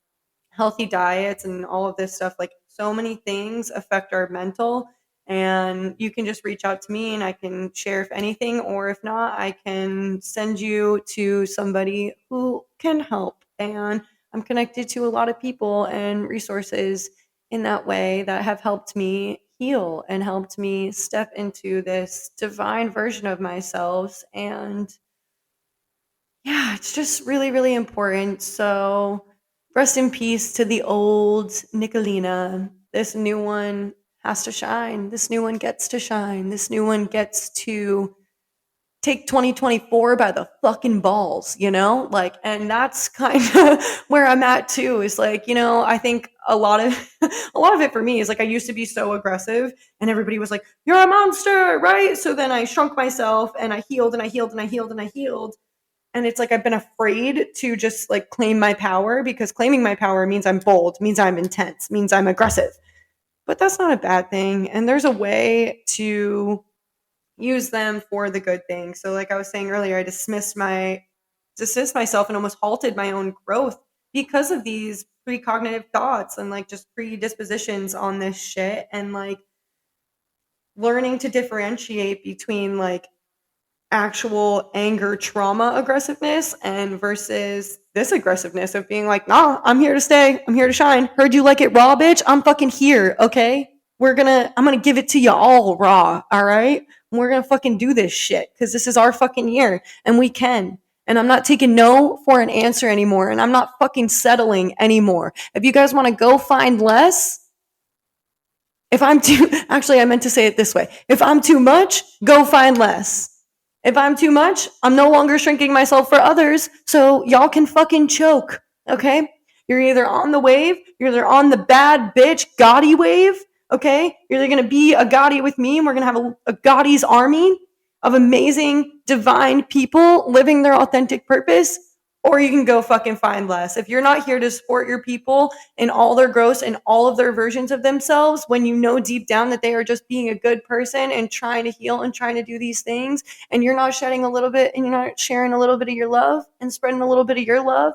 S1: healthy diets and all of this stuff. Like, so many things affect our mental. And you can just reach out to me and I can share if anything, or if not, I can send you to somebody who can help. And I'm connected to a lot of people and resources in that way that have helped me heal and helped me step into this divine version of myself. And yeah, it's just really, really important. So rest in peace to the old Nicolina. This new one has to shine. This new one gets to shine. This new one gets to take 2024 by the fucking balls, you know? Like, and that's kind of where I'm at too, is like, you know, I think a lot of a lot of it for me is like, I used to be so aggressive and everybody was like, you're a monster, right? So then I shrunk myself and I healed and I healed and I healed and I healed. And it's like I've been afraid to just like claim my power, because claiming my power means I'm bold, means I'm intense, means I'm aggressive. But that's not a bad thing. And there's a way to use them for the good thing. So like I was saying earlier, I dismissed myself and almost halted my own growth because of these precognitive thoughts and like just predispositions on this shit, and like learning to differentiate between like actual anger trauma aggressiveness and versus this aggressiveness of being like, nah, I'm here to stay, I'm here to shine, heard you like it raw, bitch, I'm fucking here, okay? I'm gonna give it to you all raw, all right? We're gonna fucking do this shit because this is our fucking year and we can. And I'm not taking no for an answer anymore, and I'm not fucking settling anymore. If you guys want to go find less, if I'm too actually, I meant to say it this way: if I'm too much, go find less. If I'm too much, I'm no longer shrinking myself for others, so y'all can fucking choke, okay? You're either on the wave, you're either on the bad bitch Gotti wave, okay? You're either gonna be a Gotti with me and we're gonna have a Gotti's army of amazing, divine people living their authentic purpose, or you can go fucking find less. If you're not here to support your people in all their growth and all of their versions of themselves, when you know deep down that they are just being a good person and trying to heal and trying to do these things, and you're not shedding a little bit and you're not sharing a little bit of your love and spreading a little bit of your love,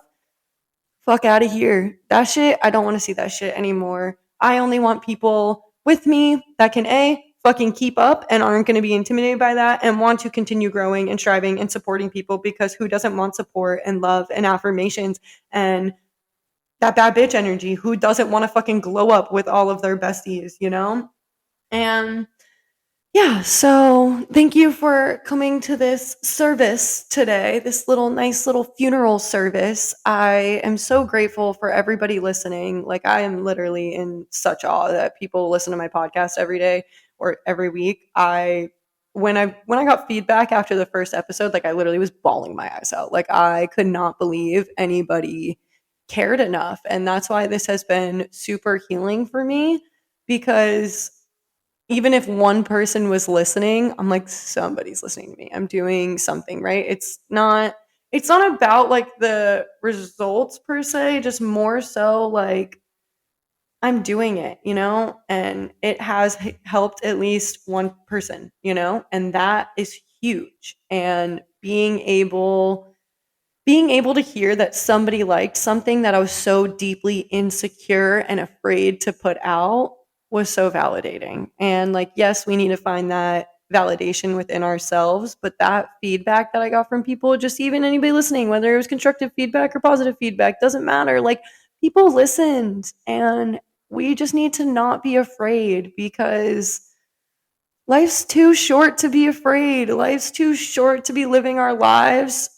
S1: fuck out of here. That shit, I don't want to see that shit anymore. I only want people with me that can fucking keep up and aren't going to be intimidated by that and want to continue growing and striving and supporting people, because who doesn't want support and love and affirmations and that bad bitch energy? Who doesn't want to fucking glow up with all of their besties, you know? And yeah, so thank you for coming to this service today, this nice little funeral service. I am so grateful for everybody listening. Like, I am literally in such awe that people listen to my podcast every day or every week. When I got feedback after the first episode, like, I literally was bawling my eyes out. Like, I could not believe anybody cared enough. And that's why this has been super healing for me, because even if one person was listening, I'm like, somebody's listening to me. I'm doing something right. It's not about like the results per se, just more so like I'm doing it, and it has helped at least one person, and that is huge. And being able to hear that somebody liked something that I was so deeply insecure and afraid to put out was so validating. And like, yes, we need to find that validation within ourselves, but that feedback that I got from people, just even anybody listening, whether it was constructive feedback or positive feedback, doesn't matter. Like, people listened, and we just need to not be afraid, because life's too short to be afraid. Life's too short to be living our lives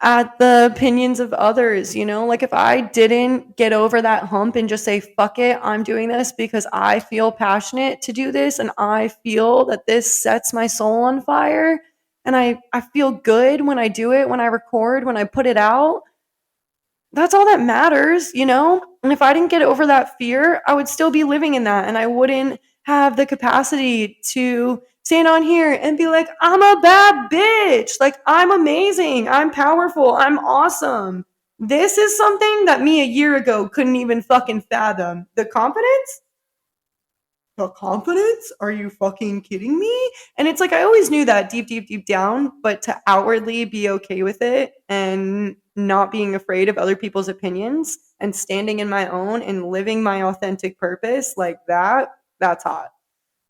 S1: at the opinions of others, Like, if I didn't get over that hump and just say, fuck it, I'm doing this because I feel passionate to do this and I feel that this sets my soul on fire, and I feel good when I do it, when I record, when I put it out, that's all that matters. And if I didn't get over that fear, I would still be living in that, and I wouldn't have the capacity to stand on here and be like, I'm a bad bitch. Like, I'm amazing. I'm powerful. I'm awesome. This is something that me a year ago couldn't even fucking fathom. The confidence? The confidence? Are you fucking kidding me? And it's like, I always knew that deep, deep, deep down, but to outwardly be okay with it and not being afraid of other people's opinions and standing in my own and living my authentic purpose, like that's hot.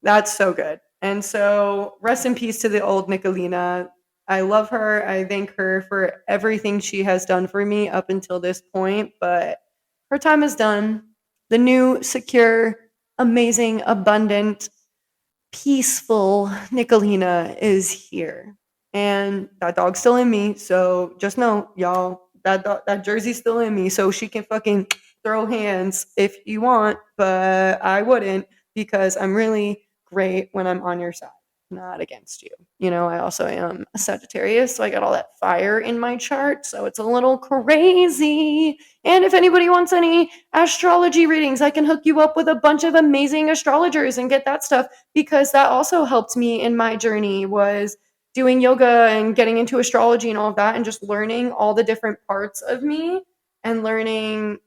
S1: That's so good. And so, rest in peace to the old Nicolina. I love her. I thank her for everything she has done for me up until this point, but her time is done. The new, secure, amazing, abundant, peaceful Nicolina is here. And that dog's still in me. So just know, y'all, that jersey's still in me. So she can fucking throw hands if you want, but I wouldn't, because I'm really great when I'm on your side, not against you. I also am a Sagittarius, so I got all that fire in my chart. So it's a little crazy. And if anybody wants any astrology readings, I can hook you up with a bunch of amazing astrologers and get that stuff, because that also helped me in my journey, was doing yoga and getting into astrology and all of that, and just learning all the different parts of me and learning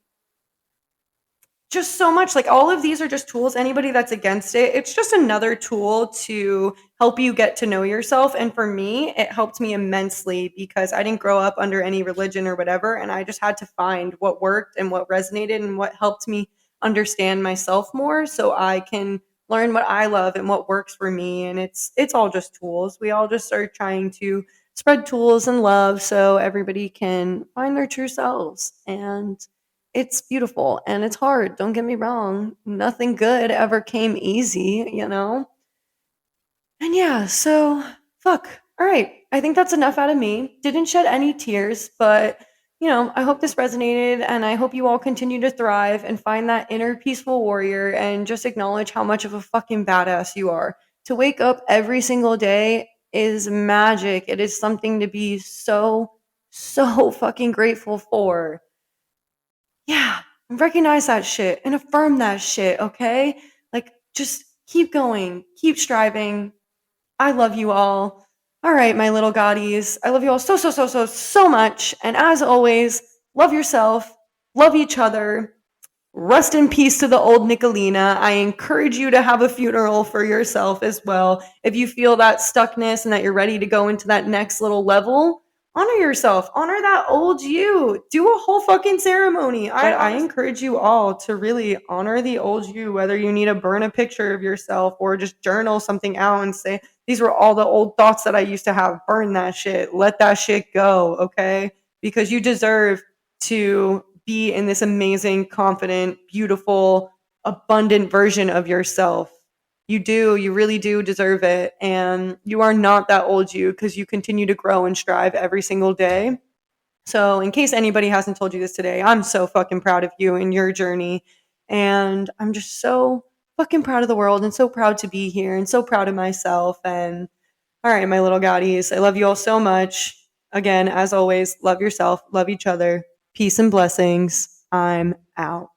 S1: just so much. Like, all of these are just tools. Anybody that's against it, it's just another tool to help you get to know yourself. And for me, it helped me immensely, because I didn't grow up under any religion or whatever, and I just had to find what worked and what resonated and what helped me understand myself more, so I can learn what I love and what works for me. And it's all just tools. We all just are trying to spread tools and love so everybody can find their true selves. And it's beautiful and it's hard. Don't get me wrong. Nothing good ever came easy. And yeah, so fuck. All right. I think that's enough out of me. Didn't shed any tears, but I hope this resonated, and I hope you all continue to thrive and find that inner peaceful warrior and just acknowledge how much of a fucking badass you are. To wake up every single day is magic. It is something to be so, so fucking grateful for. Yeah, recognize that shit and affirm that shit, okay? Like, just keep going, keep striving. I love you all. All right, my little goddies. I love you all so, so, so, so, so much. And as always, love yourself, love each other. Rest in peace to the old Nicolina. I encourage you to have a funeral for yourself as well. If you feel that stuckness and that you're ready to go into that next little level, honor yourself. Honor that old you. Do a whole fucking ceremony. I encourage you all to really honor the old you, whether you need to burn a picture of yourself or just journal something out and say, these were all the old thoughts that I used to have. Burn that shit. Let that shit go, okay? Because you deserve to be in this amazing, confident, beautiful, abundant version of yourself. You do, you really do deserve it. And you are not that old you because you continue to grow and strive every single day. So, in case anybody hasn't told you this today, I'm so fucking proud of you and your journey. And I'm just so fucking proud of the world and so proud to be here and so proud of myself. And all right, my little gotties, I love you all so much. Again, as always, love yourself, love each other. Peace and blessings. I'm out.